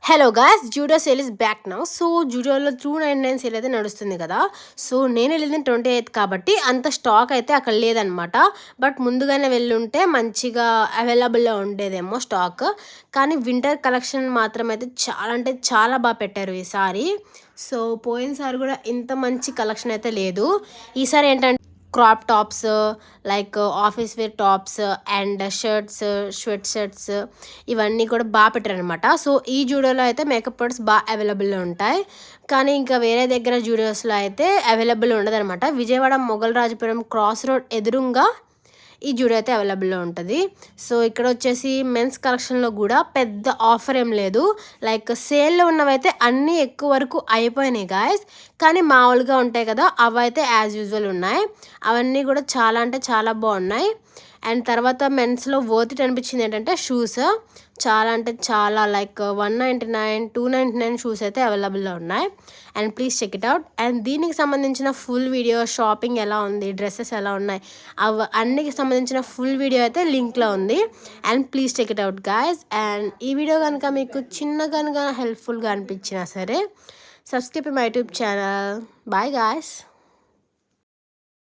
Hello guys, Zudio sale is back now. So జూడోలో 299 sale అయితే నడుస్తుంది కదా. సో నేను వెళ్ళింది 28 కాబట్టి అంత స్టాక్ అయితే అక్కడ లేదనమాట. బట్ ముందుగానే వెళ్ళుంటే మంచిగా అవైలబుల్లో ఉండేదేమో స్టాక్. కానీ వింటర్ కలెక్షన్ మాత్రం అయితే చాలా అంటే చాలా బాగా పెట్టారు ఈసారి. సో పోయినసారి కూడా ఇంత మంచి కలెక్షన్ అయితే లేదు. ఈసారి ఏంటంటే crop tops, like office wear tops and shirts, sweatshirts ఇవన్నీ కూడా బాగా పెట్టారనమాట. సో ఈ జూడియోలో అయితే మేకప్ ప్రొడక్ట్స్ బాగా అవైలబుల్లో ఉంటాయి. కానీ ఇంకా వేరే దగ్గర జూడియోస్లో అయితే అవైలబుల్ ఉండదన్నమాట. విజయవాడ మొగల్ రాజపురం క్రాస్ రోడ్ ఎదురుగా ఈ జూడియో అయితే అవైలబుల్లో ఉంటుంది. సో ఇక్కడ వచ్చేసి మెన్స్ కలెక్షన్లో కూడా పెద్ద ఆఫర్ ఏం లేదు. లైక్ సేల్లో ఉన్నవైతే అన్నీ ఎక్కువ వరకు అయిపోయినాయి గాయస్. కానీ మామూలుగా ఉంటాయి కదా, అవి అయితే యాజ్ యూజువల్ ఉన్నాయి. అవన్నీ కూడా చాలా అంటే చాలా బాగున్నాయి. అండ్ తర్వాత మెన్స్లో వర్త్ ఇట్ అనిపించింది ఏంటంటే షూస్. చాలా అంటే చాలా లైక్ 199, 299 షూస్ అయితే అవైలబుల్లో ఉన్నాయి. And please check it out. And దీనికి సంబంధించిన ఫుల్ వీడియో, షాపింగ్ ఎలా ఉంది, డ్రెస్సెస్ ఎలా ఉన్నాయి, అన్నికి సంబంధించిన ఫుల్ వీడియో అయితే లింక్లో ఉంది. And please check it out guys. And ఈ వీడియో కనుక మీకు చిన్నగా హెల్ప్ఫుల్గా అనిపించినా సరే, subscribe my YouTube channel. Bye guys.